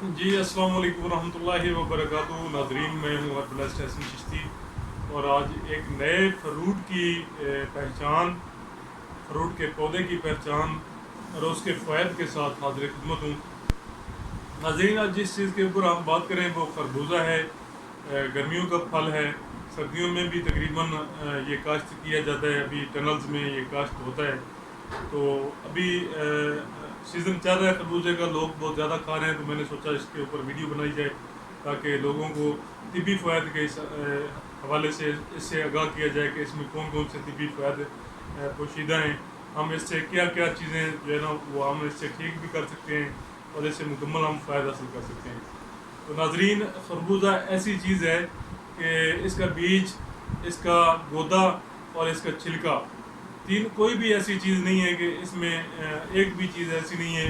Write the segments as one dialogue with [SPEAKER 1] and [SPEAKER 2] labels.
[SPEAKER 1] جی السلام علیکم ورحمۃ اللہ وبرکاتہ ناظرین، میں ہوں اربلسٹ حسن چشتی، اور آج ایک نئے فروٹ کی پہچان، فروٹ کے پودے کی پہچان اور اس کے فوائد کے ساتھ حاضر خدمت ہوں ناظرین۔ آج جس چیز کے اوپر ہم بات کریں وہ خربوزہ ہے۔ گرمیوں کا پھل ہے، سردیوں میں بھی تقریباً یہ کاشت کیا جاتا ہے، ابھی ٹنلز میں یہ کاشت ہوتا ہے۔ تو ابھی سیزن چل رہا ہے خربوزے کا، لوگ بہت زیادہ کھا رہے ہیں، تو میں نے سوچا اس کے اوپر ویڈیو بنائی جائے تاکہ لوگوں کو طبی فوائد کے حوالے سے اس سے آگاہ کیا جائے کہ اس میں کون کون سے طبی فوائد پوشیدہ ہیں، ہم اس سے کیا کیا چیزیں جو ہے نا وہ ہم اس سے ٹھیک بھی کر سکتے ہیں اور اس سے مکمل ہم فائدہ حاصل کر سکتے ہیں۔ تو ناظرین، خربوزہ ایسی چیز ہے کہ اس کا بیج، اس کا گودا اور اس کا چھلکا، کوئی بھی ایسی چیز نہیں ہے کہ اس میں ایک بھی چیز ایسی نہیں ہے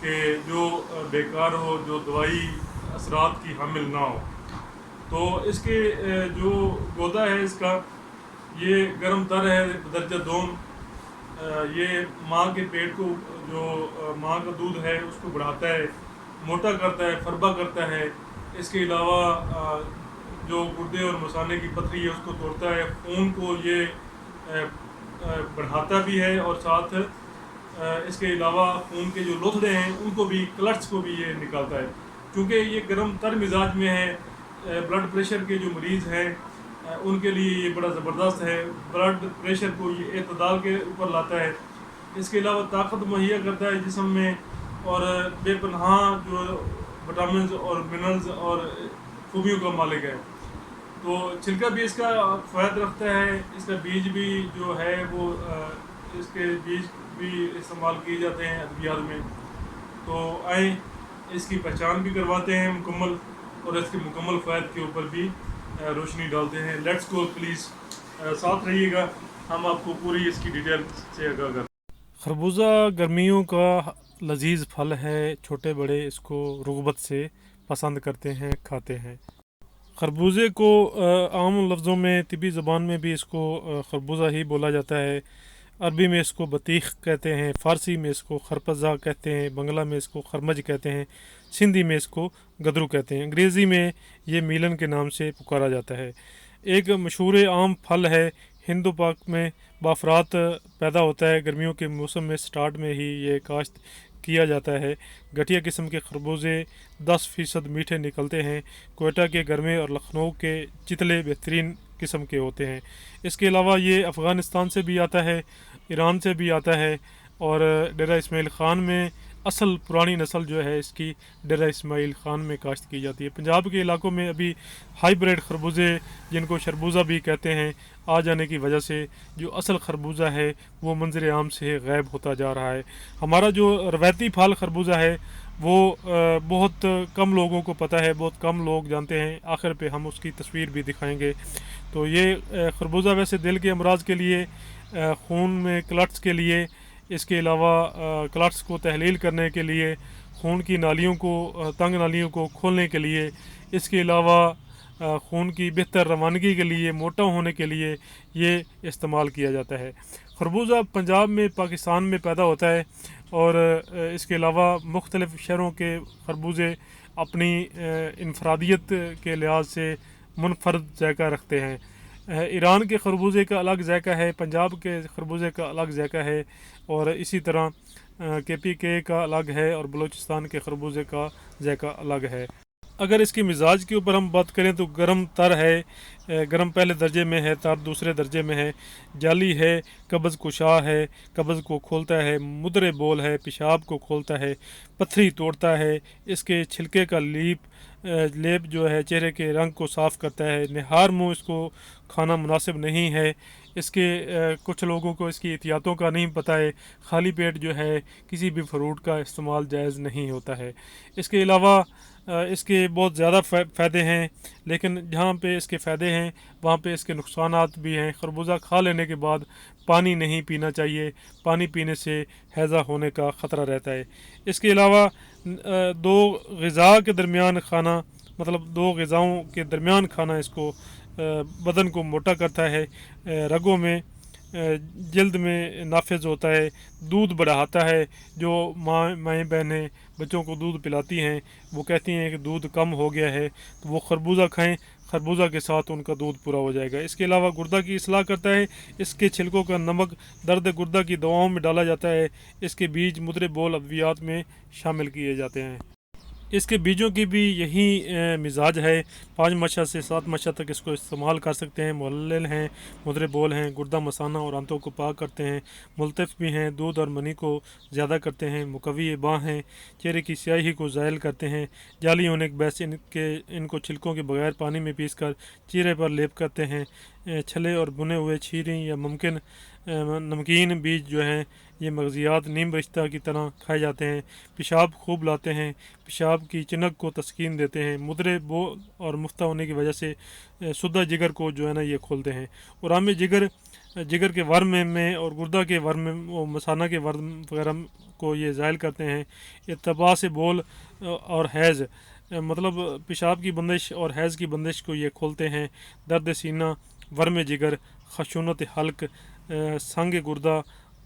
[SPEAKER 1] کہ جو بیکار ہو، جو دوائی اثرات کی حامل نہ ہو۔ تو اس کے جو گودا ہے اس کا، یہ گرم تر ہے درجہ دوم۔ یہ ماں کے پیٹ کو، جو ماں کا دودھ ہے اس کو بڑھاتا ہے، موٹا کرتا ہے، فربا کرتا ہے۔ اس کے علاوہ جو گردے اور مثانے کی پتھری ہے اس کو توڑتا ہے، خون کو یہ بڑھاتا بھی ہے، اور ساتھ اس کے علاوہ خون کے جو لوتھڑے ہیں ان کو بھی، کلٹس کو بھی یہ نکالتا ہے، کیونکہ یہ گرم تر مزاج میں ہے۔ بلڈ پریشر کے جو مریض ہیں ان کے لیے یہ بڑا زبردست ہے، بلڈ پریشر کو یہ اعتدال کے اوپر لاتا ہے۔ اس کے علاوہ طاقت مہیا کرتا ہے جسم میں، اور بے پناہ جو وٹامنز اور منرلز اور خوبیوں کا مالک ہے۔ تو چھلکا بھی اس کا فوائد رکھتا ہے، اس کا بیج بھی جو ہے وہ اس کے بیج بھی استعمال کیے جاتے ہیں ادویات میں۔ تو آئیں اس کی پہچان بھی کرواتے ہیں مکمل، اور اس کے مکمل فوائد کے اوپر بھی روشنی ڈالتے ہیں۔ لیٹس گو پلیز، ساتھ رہیے گا، ہم آپ کو پوری اس کی ڈیٹیل سے آگاہ کرتے ہیں۔
[SPEAKER 2] خربوزہ گرمیوں کا لذیذ پھل ہے، چھوٹے بڑے اس کو رغبت سے پسند کرتے ہیں، کھاتے ہیں۔ خربوزے کو عام لفظوں میں طبی زبان میں بھی اس کو خربوزہ ہی بولا جاتا ہے۔ عربی میں اس کو بطیخ کہتے ہیں، فارسی میں اس کو خرپزہ کہتے ہیں، بنگلہ میں اس کو خرمج کہتے ہیں، سندھی میں اس کو گدرو کہتے ہیں، انگریزی میں یہ میلن کے نام سے پکارا جاتا ہے۔ ایک مشہور عام پھل ہے، ہند و پاک میں بافرات پیدا ہوتا ہے، گرمیوں کے موسم میں سٹارٹ میں ہی یہ کاشت کیا جاتا ہے۔ گٹھیا قسم کے خربوزے 10% میٹھے نکلتے ہیں۔ کوئٹہ کے گرمے اور لکھنؤ کے چتلے بہترین قسم کے ہوتے ہیں۔ اس کے علاوہ یہ افغانستان سے بھی آتا ہے، ایران سے بھی آتا ہے، اور ڈیرہ اسماعیل خان میں اصل پرانی نسل جو ہے اس کی ڈیرہ اسماعیل خان میں کاشت کی جاتی ہے۔ پنجاب کے علاقوں میں ابھی ہائی بریڈ خربوزے، جن کو شربوزہ بھی کہتے ہیں، آ جانے کی وجہ سے جو اصل خربوزہ ہے وہ منظر عام سے غائب ہوتا جا رہا ہے۔ ہمارا جو روایتی پھل خربوزہ ہے وہ بہت کم لوگوں کو پتہ ہے، بہت کم لوگ جانتے ہیں۔ آخر پہ ہم اس کی تصویر بھی دکھائیں گے۔ تو یہ خربوزہ ویسے دل کے امراض کے لیے، خون میں کلٹس کے لیے، اس کے علاوہ کلٹس کو تحلیل کرنے کے لیے، خون کی نالیوں کو، تنگ نالیوں کو کھولنے کے لیے، اس کے علاوہ خون کی بہتر روانگی کے لیے، موٹا ہونے کے لیے یہ استعمال کیا جاتا ہے۔ خربوزہ پنجاب میں، پاکستان میں پیدا ہوتا ہے، اور اس کے علاوہ مختلف شہروں کے خربوزے اپنی انفرادیت کے لحاظ سے منفرد ذائقہ رکھتے ہیں۔ ایران کے خربوزے کا الگ ذائقہ ہے، پنجاب کے خربوزے کا الگ ذائقہ ہے، اور اسی طرح کے پی کے کا الگ ہے، اور بلوچستان کے خربوزے کا ذائقہ الگ ہے۔ اگر اس کی مزاج کے اوپر ہم بات کریں تو گرم تر ہے، گرم پہلے درجے میں ہے، تر دوسرے درجے میں ہے، جالی ہے، قبض کشا ہے، قبض کو کھولتا ہے، مدرے بول ہے، پیشاب کو کھولتا ہے، پتھری توڑتا ہے، اس کے چھلکے کا لیپ جو ہے چہرے کے رنگ کو صاف کرتا ہے، نہار منہ اس کو کھانا مناسب نہیں ہے۔ اس کے کچھ لوگوں کو اس کی احتیاطوں کا نہیں پتہ ہے، خالی پیٹ جو ہے کسی بھی فروٹ کا استعمال جائز نہیں ہوتا ہے۔ اس کے علاوہ اس کے بہت زیادہ فائدے ہیں، لیکن جہاں پہ اس کے فائدے ہیں وہاں پہ اس کے نقصانات بھی ہیں۔ خربوزہ کھا لینے کے بعد پانی نہیں پینا چاہیے، پانی پینے سے ہیضہ ہونے کا خطرہ رہتا ہے۔ اس کے علاوہ دو غذا کے درمیان کھانا، مطلب دو غذاؤں کے درمیان کھانا اس کو بدن کو موٹا کرتا ہے، رگوں میں، جلد میں نافذ ہوتا ہے، دودھ بڑھاتا ہے۔ جو مائیں بہنیں بچوں کو دودھ پلاتی ہیں وہ کہتی ہیں کہ دودھ کم ہو گیا ہے تو وہ خربوزہ کھائیں، خربوزہ کے ساتھ ان کا دودھ پورا ہو جائے گا۔ اس کے علاوہ گردہ کی اصلاح کرتا ہے، اس کے چھلکوں کا نمک درد گردہ کی دواؤں میں ڈالا جاتا ہے، اس کے بیج مدر بول ادویات میں شامل کیے جاتے ہیں۔ اس کے بیجوں کی بھی یہی مزاج ہے، 5 مچھر سے 7 مچھر تک اس کو استعمال کر سکتے ہیں، معلل ہیں، مدر بول ہیں، گردہ مثانہ اور آنتوں کو پاک کرتے ہیں، ملطف بھی ہیں، دودھ اور منی کو زیادہ کرتے ہیں، مقوی باں ہیں، چہرے کی سیاہی کو زائل کرتے ہیں، جعلی ہونے کے باعث ان کو چھلکوں کے بغیر پانی میں پیس کر چہرے پر لیپ کرتے ہیں۔ چھلے اور بنے ہوئے چھیریں یا ممکن نمکین بیج جو ہیں یہ مغزیات نیم رشتہ کی طرح کھائے جاتے ہیں، پیشاب خوب لاتے ہیں، پیشاب کی چنک کو تسکین دیتے ہیں، مدرے بول اور مفتہ ہونے کی وجہ سے سدہ جگر کو جو ہے نا یہ کھولتے ہیں، اور عام جگر کے ورم میں اور گردہ کے ورم و مثانہ کے ورم وغیرہ کو یہ زائل کرتے ہیں۔ اتباع سے بول اور حیض مطلب پیشاب کی بندش اور حیض کی بندش کو یہ کھولتے ہیں، درد سینہ، ورم جگر، خشونت حلق، سنگ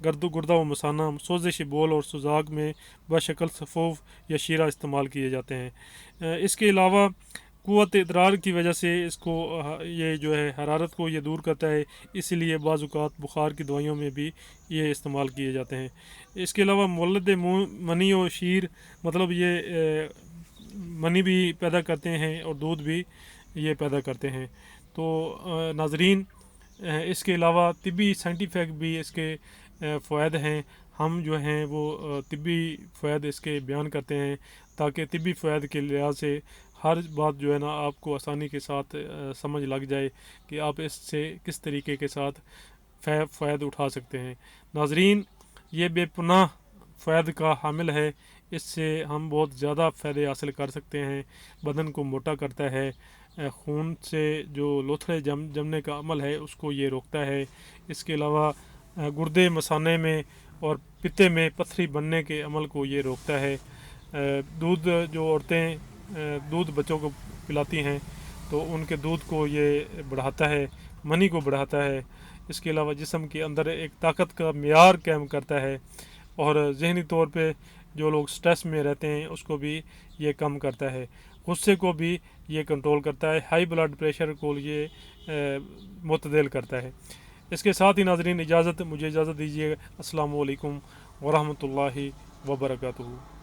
[SPEAKER 2] گردہ و مثانہ، سوزش بول اور سوزاک میں بشکل صفوف یا شیرہ استعمال کیے جاتے ہیں۔ اس کے علاوہ قوت ادرار کی وجہ سے اس کو یہ جو ہے حرارت کو یہ دور کرتا ہے، اسی لیے بعض اوقات بخار کی دوائیوں میں بھی یہ استعمال کیے جاتے ہیں۔ اس کے علاوہ مولد منی و شیر مطلب یہ منی بھی پیدا کرتے ہیں اور دودھ بھی یہ پیدا کرتے ہیں۔ تو ناظرین اس کے علاوہ طبی سائنٹیفک بھی اس کے فوائد ہیں، ہم جو ہیں وہ طبی فوائد اس کے بیان کرتے ہیں تاکہ طبی فوائد کے لحاظ سے ہر بات جو ہے نا آپ کو آسانی کے ساتھ سمجھ لگ جائے کہ آپ اس سے کس طریقے کے ساتھ فوائد اٹھا سکتے ہیں۔ ناظرین یہ بے پناہ فوائد کا حامل ہے، اس سے ہم بہت زیادہ فائدے حاصل کر سکتے ہیں، بدن کو موٹا کرتا ہے، خون سے جو لوتھڑے جمنے کا عمل ہے اس کو یہ روکتا ہے، اس کے علاوہ گردے مثانے میں اور پتے میں پتھری بننے کے عمل کو یہ روکتا ہے۔ دودھ جو عورتیں دودھ بچوں کو پلاتی ہیں تو ان کے دودھ کو یہ بڑھاتا ہے، منی کو بڑھاتا ہے، اس کے علاوہ جسم کے اندر ایک طاقت کا معیار قائم کرتا ہے، اور ذہنی طور پہ جو لوگ سٹریس میں رہتے ہیں اس کو بھی یہ کم کرتا ہے، غصے کو بھی یہ کنٹرول کرتا ہے، ہائی بلڈ پریشر کو یہ معتدل کرتا ہے۔ اس کے ساتھ ہی ناظرین مجھے اجازت دیجیے، السلام علیکم ورحمۃ اللہ وبرکاتہ۔